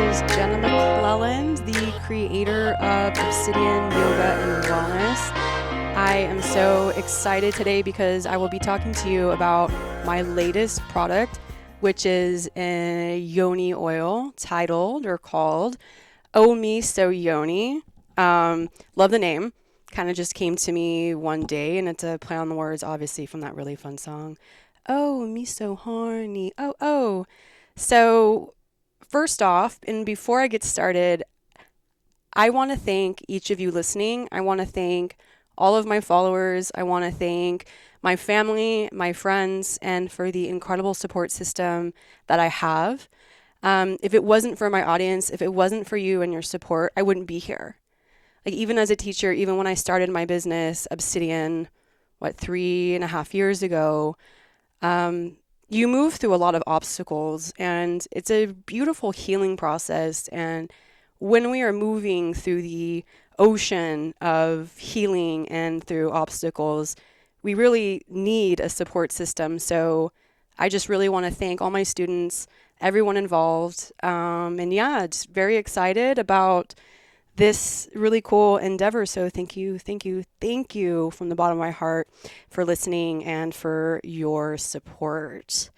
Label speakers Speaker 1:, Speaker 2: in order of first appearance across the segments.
Speaker 1: is Jenna the creator of Obsidian Yoga and Wellness. I am so excited today because I will be talking to you about my latest product, which is a yoni oil titled or called Me So Yoni. Love the name. Kind of just came to me one day, and it's a play on the words, obviously, from that really fun song. Oh, me so horny. Oh. So, first off, and before I get started, I want to thank each of you listening. I want to thank all of my followers. I want to thank my family, my friends, and for the incredible support system that I have. If it wasn't for my audience, if it wasn't for you and your support, I wouldn't be here. Like, even as a teacher, even when I started my business, Obsidian, 3.5 years ago, you move through a lot of obstacles, and it's a beautiful healing process. And when we are moving through the ocean of healing and through obstacles, we really need a support system. So I just really want to thank all my students, everyone involved. And yeah, it's very excited about this really cool endeavor. So thank you from the bottom of my heart for listening and for your support.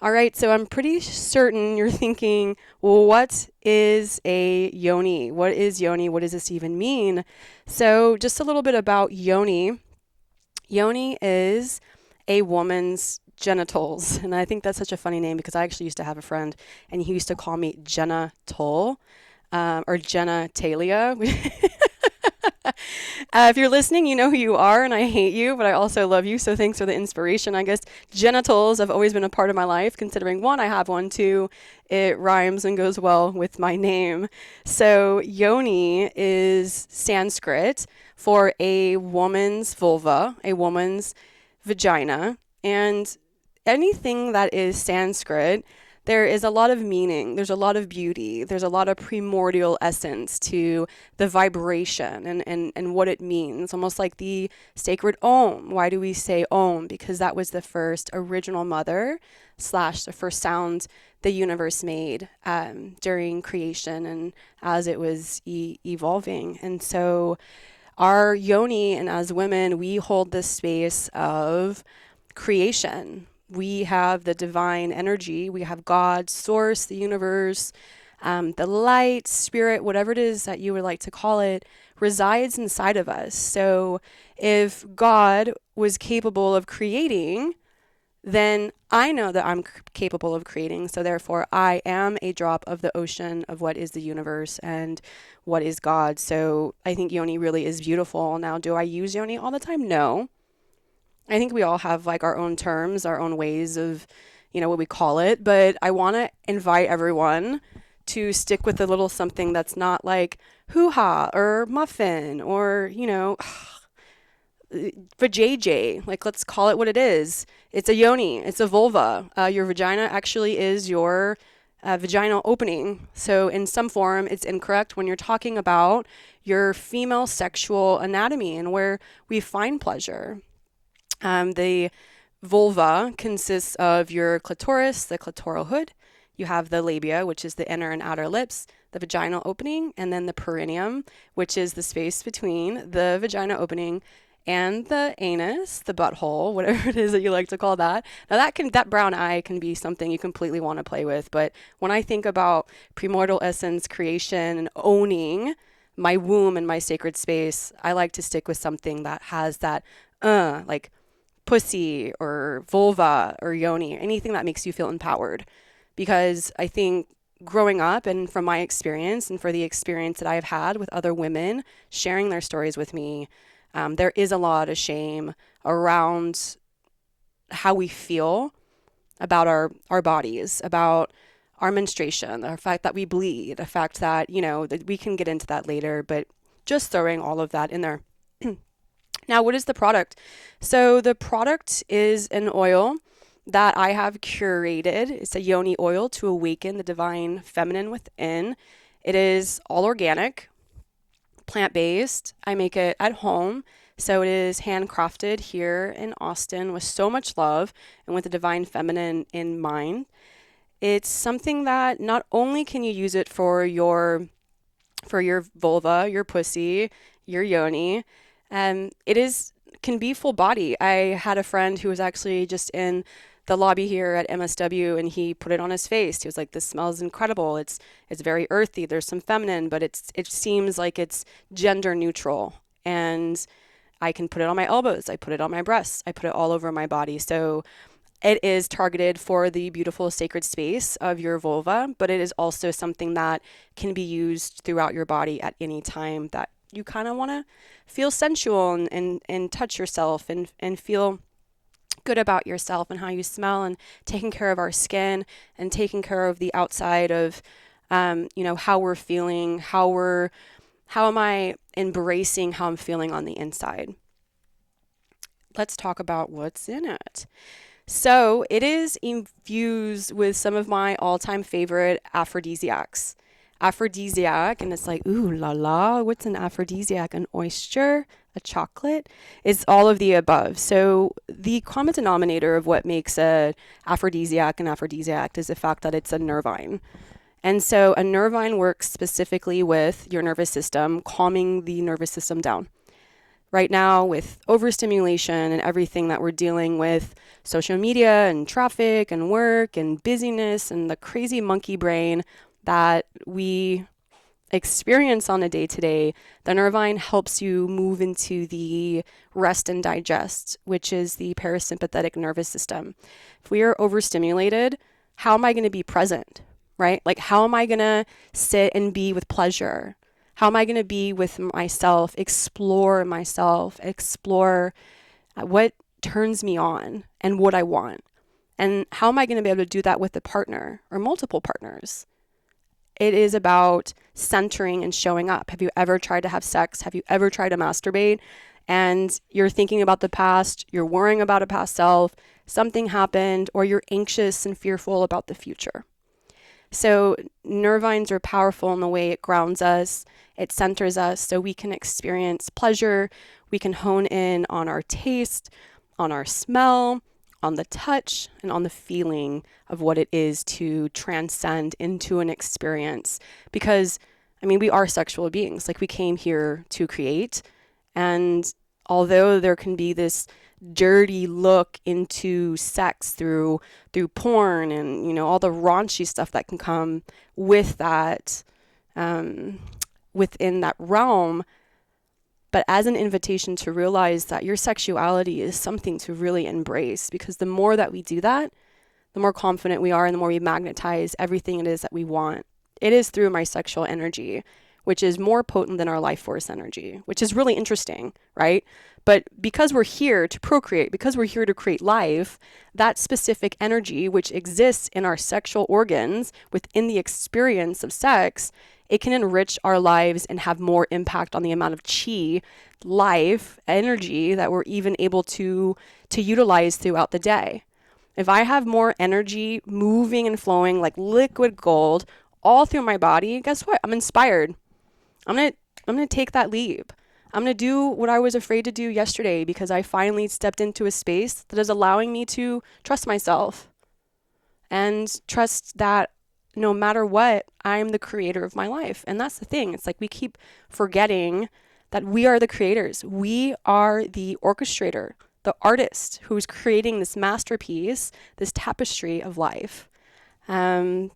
Speaker 1: All right, so I'm pretty certain you're thinking, well, what is a yoni? What is yoni? What does this even mean? So just a little bit about yoni. Yoni is a woman's genitals. And I think that's such a funny name because I actually used to have a friend and he used to call me Jenna Toll. Or Jenna Talia. If you're listening, you know who you are, and I hate you, but I also love you, so thanks for the inspiration. I guess genitals have always been a part of my life, considering one, I have one, two, it rhymes and goes well with my name. So yoni is Sanskrit for a woman's vulva, a woman's vagina, and anything that is Sanskrit, there is a lot of meaning, there's a lot of beauty, there's a lot of primordial essence to the vibration and what it means, almost like the sacred Om. Why do we say Om? Because that was the first original mother / the first sound the universe made during creation and as it was evolving. And so our yoni, and as women, we hold this space of creation. We have the divine energy. We have God, source, the universe, the light, spirit, whatever it is that you would like to call it, resides inside of us. So if God was capable of creating, then I know that I'm capable of creating. So therefore, I am a drop of the ocean of what is the universe and what is God. So I think yoni really is beautiful. Now, do I use yoni all the time? No. I think we all have like our own terms, our own ways of, what we call it. But I want to invite everyone to stick with a little something that's not like hoo-ha or muffin or, vajayjay. Like, let's call it what it is. It's a yoni. It's a vulva. Your vagina actually is your vaginal opening. So in some form, it's incorrect when you're talking about your female sexual anatomy and where we find pleasure. The vulva consists of your clitoris, the clitoral hood. You have the labia, which is the inner and outer lips, the vaginal opening, and then the perineum, which is the space between the vagina opening and the anus, the butthole, whatever it is that you like to call that. Now that brown eye can be something you completely want to play with, but when I think about primordial essence, creation, and owning my womb and my sacred space, I like to stick with something that has that like pussy or vulva or yoni, anything that makes you feel empowered. Because I think growing up and from my experience and for the experience that I've had with other women sharing their stories with me, there is a lot of shame around how we feel about our bodies, about our menstruation, the fact that we bleed, the fact that, that we can get into that later, but just throwing all of that in there. Now, what is the product? So the product is an oil that I have curated. It's a yoni oil to awaken the divine feminine within. It is all organic, plant-based. I make it at home. So it is handcrafted here in Austin with so much love and with the divine feminine in mind. It's something that not only can you use it for your vulva, your pussy, your yoni, it is can be full body. I had a friend who was actually just in the lobby here at MSW, and he put it on his face. He was like, "This smells incredible. It's very earthy. There's some feminine, but it seems like it's gender neutral." And I can put it on my elbows. I put it on my breasts. I put it all over my body. So it is targeted for the beautiful sacred space of your vulva, but it is also something that can be used throughout your body at any time that you kind of want to feel sensual and touch yourself and feel good about yourself and how you smell, and taking care of our skin and taking care of the outside of, how we're feeling, how am I embracing how I'm feeling on the inside. Let's talk about what's in it. So it is infused with some of my all-time favorite aphrodisiacs. Aphrodisiac, and it's like, ooh la la, what's an aphrodisiac? An oyster? A chocolate? It's all of the above. So the common denominator of what makes a aphrodisiac an aphrodisiac is the fact that it's a nervine. And so a nervine works specifically with your nervous system, calming the nervous system down. Right now, with overstimulation and everything that we're dealing with, social media and traffic and work and busyness and the crazy monkey brain that we experience on a day-to-day, the nervine helps you move into the rest and digest, which is the parasympathetic nervous system. If we are overstimulated, how am I going to be present, right? Like, how am I going to sit and be with pleasure? How am I going to be with myself, explore what turns me on and what I want? And how am I going to be able to do that with a partner or multiple partners? It is about centering and showing up. Have you ever tried to have sex? Have you ever tried to masturbate? And you're thinking about the past, you're worrying about a past self, something happened, or you're anxious and fearful about the future. So nervines are powerful in the way it grounds us, it centers us so we can experience pleasure, we can hone in on our taste, on our smell, on the touch, and on the feeling of what it is to transcend into an experience. Because, we are sexual beings. Like, we came here to create. And although there can be this dirty look into sex through porn and, all the raunchy stuff that can come with that, within that realm, but as an invitation to realize that your sexuality is something to really embrace, because the more that we do that, the more confident we are and the more we magnetize everything it is that we want. It is through my sexual energy, which is more potent than our life force energy, which is really interesting, right? But because we're here to procreate, because we're here to create life, that specific energy, which exists in our sexual organs within the experience of sex, it can enrich our lives and have more impact on the amount of chi, life, energy that we're even able to utilize throughout the day. If I have more energy moving and flowing like liquid gold all through my body, guess what? I'm inspired. I'm gonna take that leap. I'm gonna do what I was afraid to do yesterday, because I finally stepped into a space that is allowing me to trust myself and trust that no matter what, I'm the creator of my life. And that's the thing. It's like we keep forgetting that we are the creators. We are the orchestrator, the artist who's creating this masterpiece, this tapestry of life. And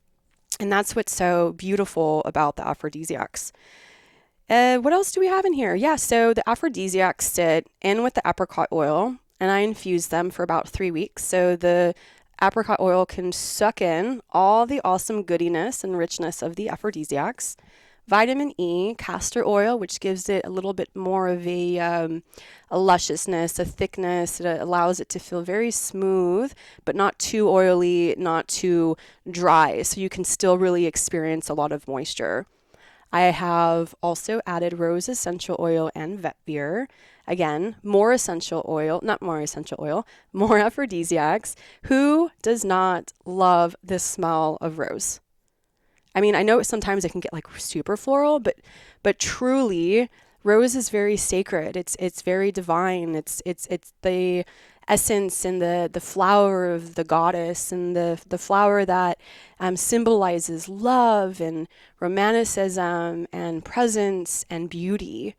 Speaker 1: that's what's so beautiful about the aphrodisiacs. What else do we have in here? Yeah, so the aphrodisiacs sit in with the apricot oil, and I infuse them for about 3 weeks. So the apricot oil can suck in all the awesome goodiness and richness of the aphrodisiacs. Vitamin E, castor oil, which gives it a little bit more of a lusciousness, a thickness. It allows it to feel very smooth, but not too oily, not too dry. So you can still really experience a lot of moisture. I have also added rose essential oil and vetiver. Again, more aphrodisiacs. Who does not love the smell of rose? I know sometimes it can get like super floral, but truly, rose is very sacred. It's very divine. It's the essence and the flower of the goddess, and the flower that symbolizes love and romanticism and presence and beauty.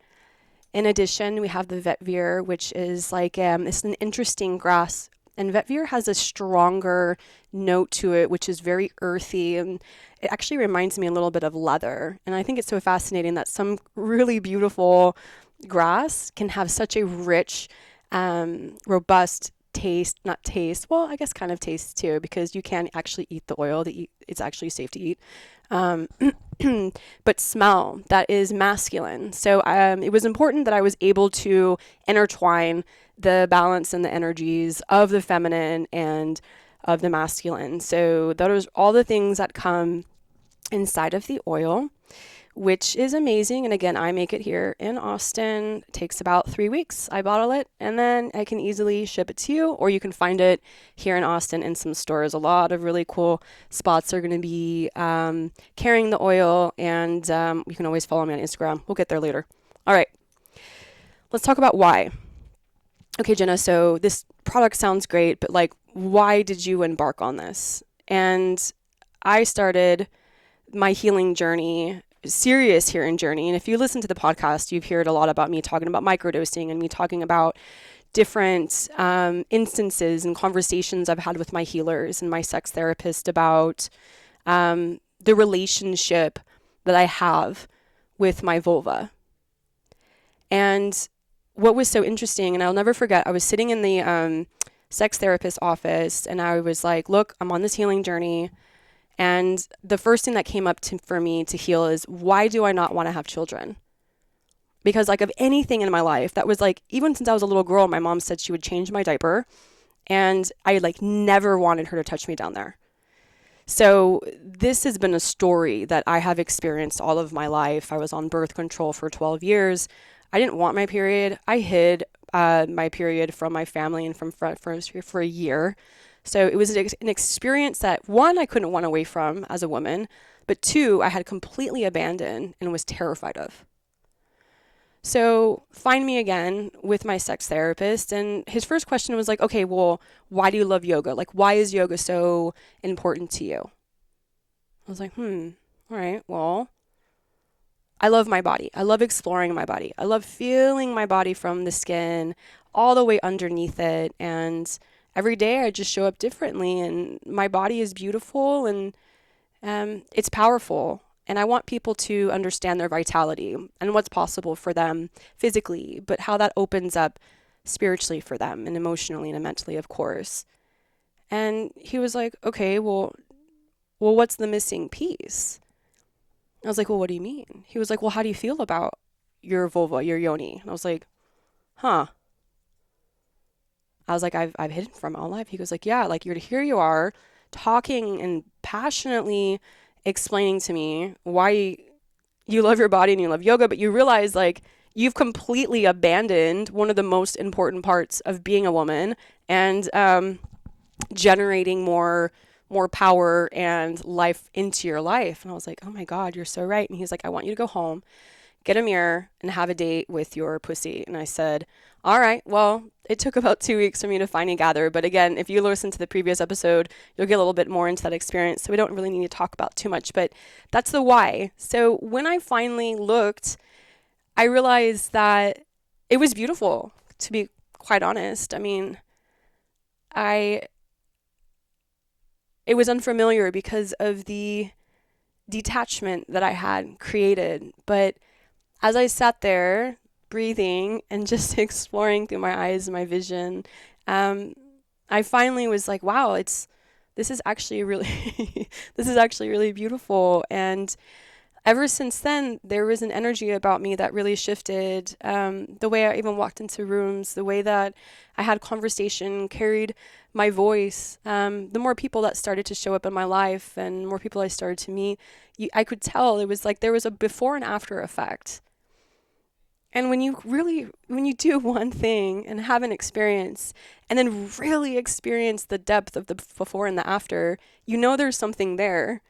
Speaker 1: In addition, we have the vetiver, which is like it's an interesting grass. And vetiver has a stronger note to it, which is very earthy, and it actually reminds me a little bit of leather. And I think it's so fascinating that some really beautiful grass can have such a rich, robust taste, not taste, well, I guess kind of taste too, because you can actually eat the oil. It's actually safe to eat. But smell, that is masculine. So it was important that I was able to intertwine the balance and the energies of the feminine and of the masculine. So those are all the things that come inside of the oil, which is amazing. And again, I make it here in Austin. It takes about 3 weeks. I bottle it, and then I can easily ship it to you, or you can find it here in Austin in some stores. A lot of really cool spots are going to be carrying the oil, and you can always follow me on Instagram. We'll get there later. All right, let's talk about why. Okay, Jenna, so this product sounds great, but like, why did you embark on this? And I started my healing journey, serious healing journey. And if you listen to the podcast, you've heard a lot about me talking about microdosing and me talking about different instances and conversations I've had with my healers and my sex therapist about the relationship that I have with my vulva. And what was so interesting, and I'll never forget, I was sitting in the sex therapist office, and I was like, look, I'm on this healing journey. And the first thing that came up for me to heal is, why do I not want to have children? Because like of anything in my life, that was like, even since I was a little girl, my mom said she would change my diaper, and I like never wanted her to touch me down there. So this has been a story that I have experienced all of my life. I was on birth control for 12 years. I didn't want my period. I hid my period from my family and from for a year. So it was an experience that, one, I couldn't run away from as a woman, but two, I had completely abandoned and was terrified of. So find me again with my sex therapist, and his first question was like, okay, well, why do you love yoga? Like, why is yoga so important to you? I was like, all right, well, I love my body. I love exploring my body. I love feeling my body from the skin all the way underneath it. And every day I just show up differently, and my body is beautiful, and it's powerful. And I want people to understand their vitality and what's possible for them physically, but how that opens up spiritually for them and emotionally and mentally, of course. And he was like, okay, well, what's the missing piece? I was like, well, what do you mean? He was like, well, how do you feel about your vulva, your yoni? And I was like, huh. I was like, I've hidden from all life. He goes like, yeah, like here you are talking and passionately explaining to me why you love your body and you love yoga, but you realize like you've completely abandoned one of the most important parts of being a woman and generating more power and life into your life. And I was like, oh my God, you're so right. And he's like, I want you to go home, get a mirror, and have a date with your pussy. And I said, all right, well, it took about 2 weeks for me to finally gather. But again, if you listen to the previous episode, you'll get a little bit more into that experience. So we don't really need to talk about too much, but that's the why. So when I finally looked, I realized that it was beautiful, to be quite honest. I mean, it was unfamiliar because of the detachment that I had created. But as I sat there breathing and just exploring through my eyes and my vision, I finally was like, wow, this is actually really beautiful. And ever since then, there was an energy about me that really shifted. The way I even walked into rooms, the way that I had conversation, carried my voice, the more people that started to show up in my life and more people I started to meet, I could tell it was like there was a before and after effect. And when you do one thing and have an experience and then really experience the depth of the before and the after, you know there's something there.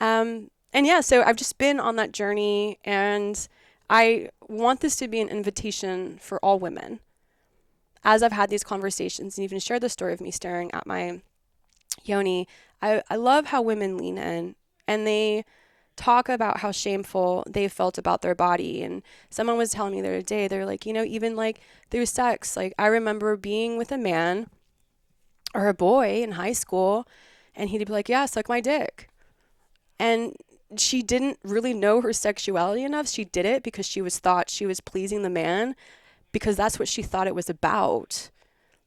Speaker 1: And yeah, so I've just been on that journey, and I want this to be an invitation for all women. as I've had these conversations and even shared the story of me staring at my yoni, I love how women lean in and they talk about how shameful they felt about their body. And someone was telling me the other day, they're like, even like through sex, like I remember being with a man or a boy in high school and he'd be like, yeah, suck my dick. And she didn't really know her sexuality enough. She did it because she thought she was pleasing the man because that's what she thought it was about.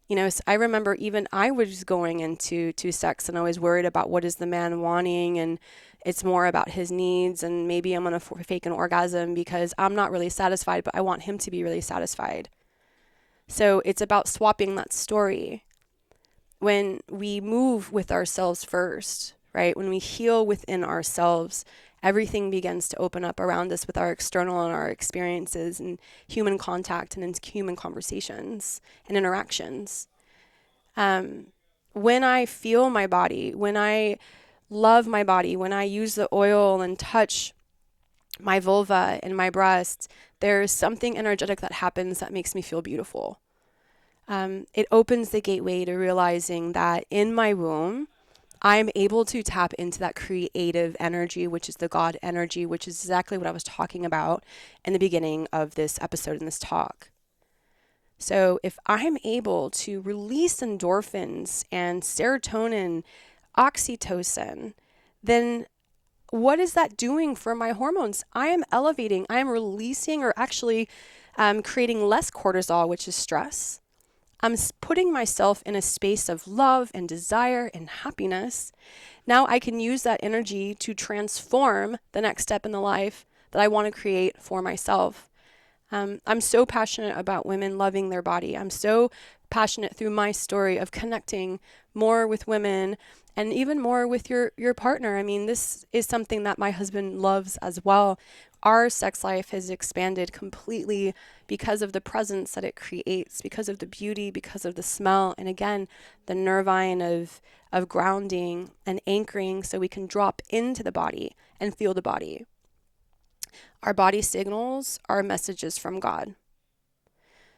Speaker 1: So I remember even I was going into sex and I was worried about what is the man wanting, and it's more about his needs, and maybe I'm going to fake an orgasm because I'm not really satisfied, but I want him to be really satisfied. So it's about swapping that story. When we move with ourselves first, right? When we heal within ourselves, everything begins to open up around us with our external and our experiences and human contact and in human conversations and interactions. When I feel my body, when I love my body, when I use the oil and touch my vulva and my breasts, there's something energetic that happens that makes me feel beautiful. It opens the gateway to realizing that in my womb, I'm able to tap into that creative energy, which is the God energy, which is exactly what I was talking about in the beginning of this episode in this talk. So if I'm able to release endorphins and serotonin, oxytocin, then what is that doing for my hormones? I am elevating, I am releasing or actually creating less cortisol, which is stress. I'm putting myself in a space of love and desire and happiness. Now I can use that energy to transform the next step in the life that I want to create for myself. I'm so passionate about women loving their body. I'm so passionate through my story of connecting more with women and even more with your partner. I mean, this is something that my husband loves as well. Our sex life has expanded completely because of the presence that it creates, because of the beauty, because of the smell, and again, the nervine of grounding and anchoring so we can drop into the body and feel the body. Our body signals are messages from God.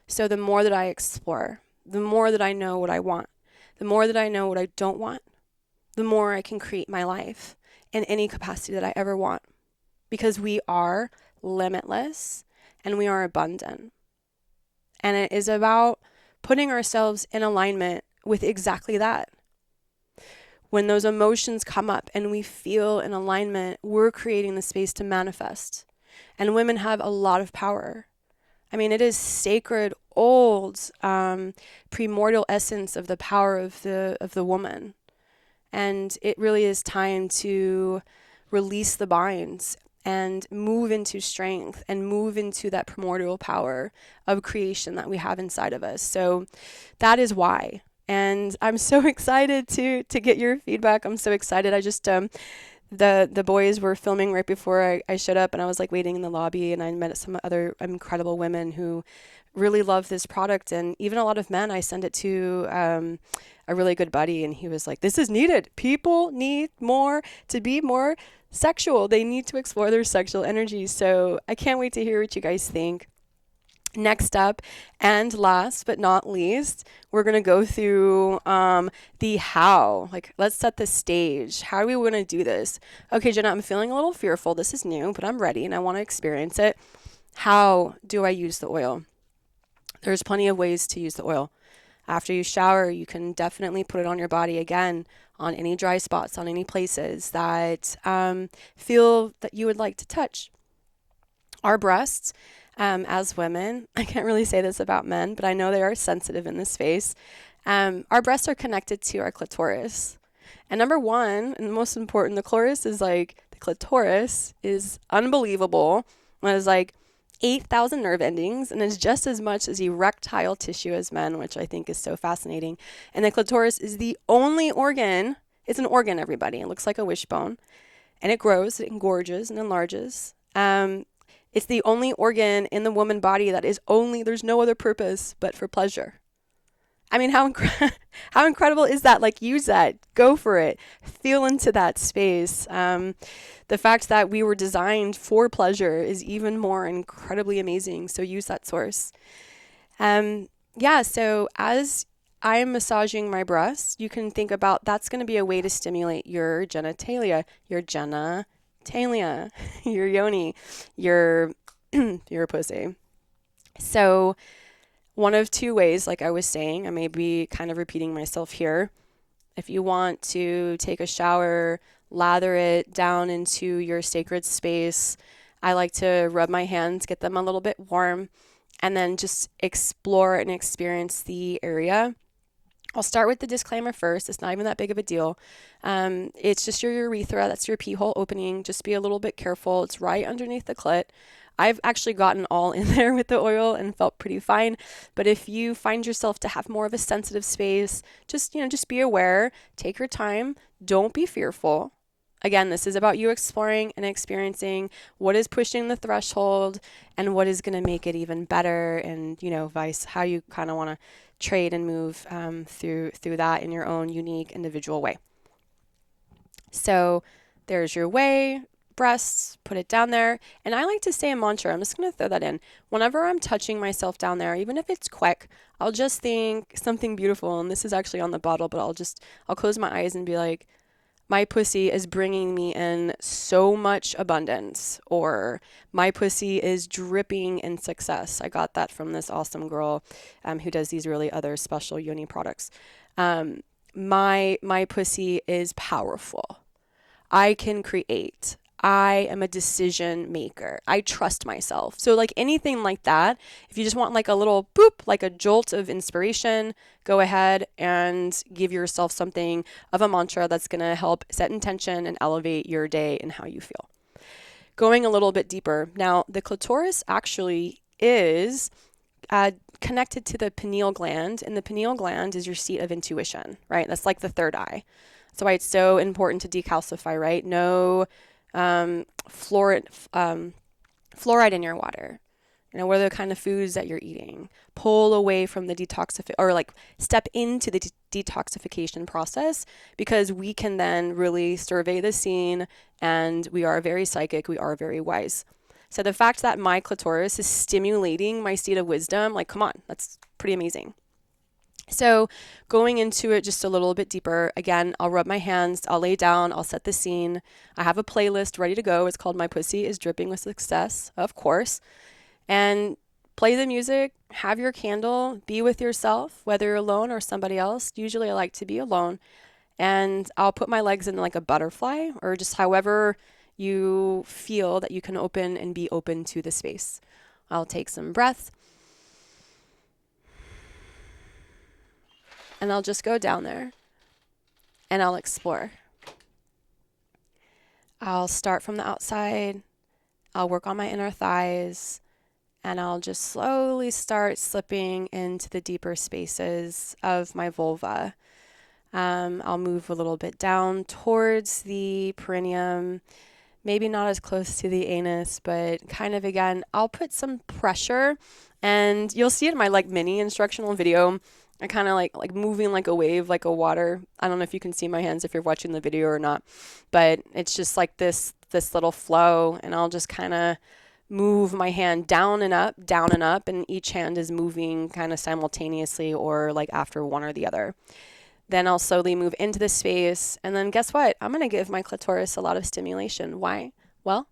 Speaker 1: So the more that I explore, the more that I know what I want, the more that I know what I don't want, the more I can create my life in any capacity that I ever want. Because we are limitless and we are abundant. And it is about putting ourselves in alignment with exactly that. When those emotions come up and we feel in alignment, we're creating the space to manifest. And women have a lot of power. I mean, it is sacred, old, primordial essence of the power of the woman. And it really is time to release the binds and move into strength and move into that primordial power of creation that we have inside of us. So that is why. And I'm so excited to get your feedback. I'm so excited. I just the boys were filming right before I showed up, and I was like waiting in the lobby, and I met some other incredible women who really love this product, and even a lot of men. I sent it to a really good buddy, and he was like, this is needed. People need to be more sexual. They need to explore their sexual energy. So I can't wait to hear what you guys think. Next up, and last but not least, we're going to go through the how. Like, let's set the stage. How do we want to do this? Okay, Jenna, I'm feeling a little fearful. This is new, but I'm ready and I want to experience it. How do I use the oil? There's plenty of ways to use the oil. After you shower, you can definitely put it on your body again, on any dry spots, on any places that feel that you would like to touch. Our breasts, as women, I can't really say this about men, but I know they are sensitive in this space. Our breasts are connected to our clitoris. And number one, and the most important, the clitoris is unbelievable. It has like 8,000 nerve endings and is just as much as erectile tissue as men, which I think is so fascinating. And the clitoris is the only organ, it's an organ, everybody. It looks like a wishbone. And it grows, it engorges and enlarges. It's the only organ in the woman body that is there's no other purpose but for pleasure. I mean, how incredible is that? Like, use that, go for it, feel into that space. The fact that we were designed for pleasure is even more incredibly amazing. So use that source. yeah, so as I'm massaging my breasts, you can think about that's going to be a way to stimulate your genitalia, your yoni, your your pussy. So one of two ways, like I was saying, I may be kind of repeating myself here. If you want to take a shower, lather it down into your sacred space, I like to rub my hands, get them a little bit warm, and then just explore and experience the area. I'll start with the disclaimer first. It's not even that big of a deal. It's just your urethra. That's your pee hole opening. Just be a little bit careful. It's right underneath the clit. I've actually gotten all in there with the oil and felt pretty fine. But if you find yourself to have more of a sensitive space, just be aware. Take your time. Don't be fearful. Again, this is about you exploring and experiencing what is pushing the threshold and what is going to make it even better, and vice how you kind of want to trade and move through that in your own unique individual way. So there's your way, breasts, put it down there. And I like to say a mantra. I'm just going to throw that in. Whenever I'm touching myself down there, even if it's quick, I'll just think something beautiful. And this is actually on the bottle, but I'll close my eyes and be like, my pussy is bringing me in so much abundance, or my pussy is dripping in success. I got that from this awesome girl who does these really other special yoni products. My pussy is powerful. I can create. I am a decision maker. I trust myself. So like anything like that, if you just want like a little boop, like a jolt of inspiration, go ahead and give yourself something of a mantra that's going to help set intention and elevate your day and how you feel. Going a little bit deeper. Now, the clitoris actually is connected to the pineal gland, and the pineal gland is your seat of intuition, right? That's like the third eye. That's why it's so important to decalcify, right? No fluoride in your water. What are the kind of foods that you're eating? Pull away from the or like step into the detoxification process, because we can then really survey the scene, and we are very psychic. We are very wise. So the fact that my clitoris is stimulating my seat of wisdom, like, come on, that's pretty amazing. So going into it just a little bit deeper, again, I'll rub my hands, I'll lay down, I'll set the scene. I have a playlist ready to go. It's called My Pussy is Dripping with Success, of course. And play the music, have your candle, be with yourself, whether you're alone or somebody else. Usually I like to be alone. And I'll put my legs in like a butterfly, or just however you feel that you can open and be open to the space. I'll take some breath. And I'll just go down there and I'll explore. I'll start from the outside. I'll work on my inner thighs, and I'll just slowly start slipping into the deeper spaces of my vulva. I'll move a little bit down towards the perineum, maybe not as close to the anus, but kind of, again, I'll put some pressure, and you'll see it in my like mini instructional video. I kind of like moving like a wave, like a water. I don't know if you can see my hands if you're watching the video or not, but it's just like this little flow, and I'll just kind of move my hand down and up, and each hand is moving kind of simultaneously or like after one or the other. Then I'll slowly move into the space, and then guess what? I'm going to give my clitoris a lot of stimulation. Why? Well,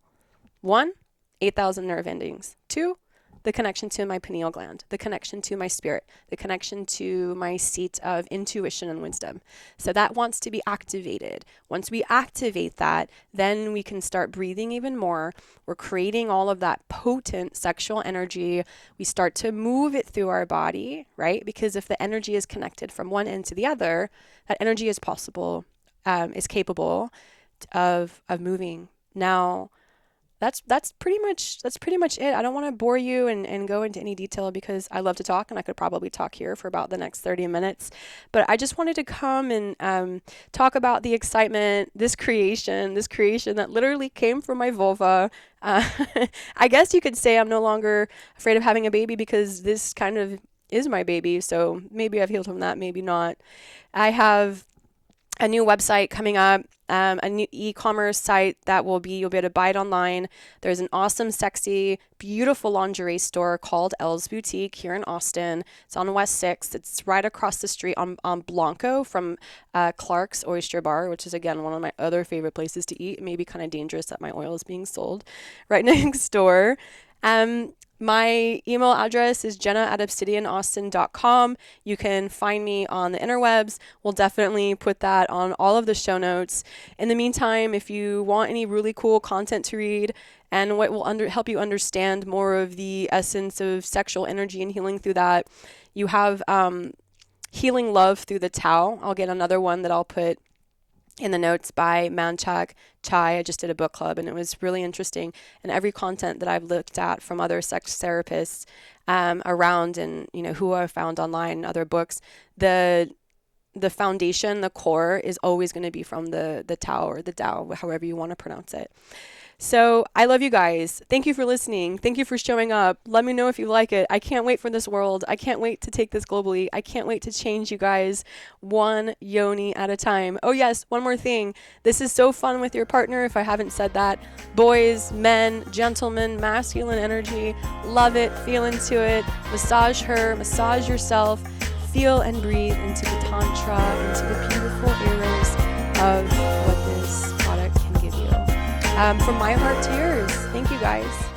Speaker 1: 1, 8,000 nerve endings. 2, the connection to my pineal gland, the connection to my spirit, the connection to my seat of intuition and wisdom. So that wants to be activated. Once we activate that, then we can start breathing even more. We're creating all of that potent sexual energy. We start to move it through our body, right? Because if the energy is connected from one end to the other, that energy is capable of moving. Now, that's pretty much it. I don't want to bore you and go into any detail, because I love to talk, and I could probably talk here for about the next 30 minutes. But I just wanted to come and talk about the excitement, this creation that literally came from my vulva. I guess you could say I'm no longer afraid of having a baby, because this kind of is my baby. So maybe I've healed from that, maybe not. I have a new website coming up, a new e-commerce site that you'll be able to buy it online. There's an awesome, sexy, beautiful lingerie store called Elle's Boutique here in Austin. It's on West 6th. It's right across the street on Blanco from Clark's Oyster Bar, which is, again, one of my other favorite places to eat. It may be kind of dangerous that my oil is being sold right next door. My email address is jenna@obsidianaustin.com. You can find me on the interwebs. We'll definitely put that on all of the show notes. In the meantime, if you want any really cool content to read and what will help you understand more of the essence of sexual energy and healing through that, you have Healing Love Through the Tao. I'll get another one that I'll put in the notes by Manchak Chai. I just did a book club and it was really interesting. And every content that I've looked at from other sex therapists around, and who I found online and other books, the foundation, the core is always going to be from the Tao or the Tao, however you want to pronounce it. So I love you guys. Thank you for listening. Thank you for showing up. Let me know if you like it. I can't wait for this world. I can't wait to take this globally. I can't wait to change you guys one yoni at a time. Oh yes, one more thing. This is so fun with your partner, if I haven't said that. Boys, men, gentlemen, masculine energy. Love it. Feel into it. Massage her. Massage yourself. Feel and breathe into the tantra, into the beautiful arrows of what this product can give you. From my heart to yours. Thank you, guys.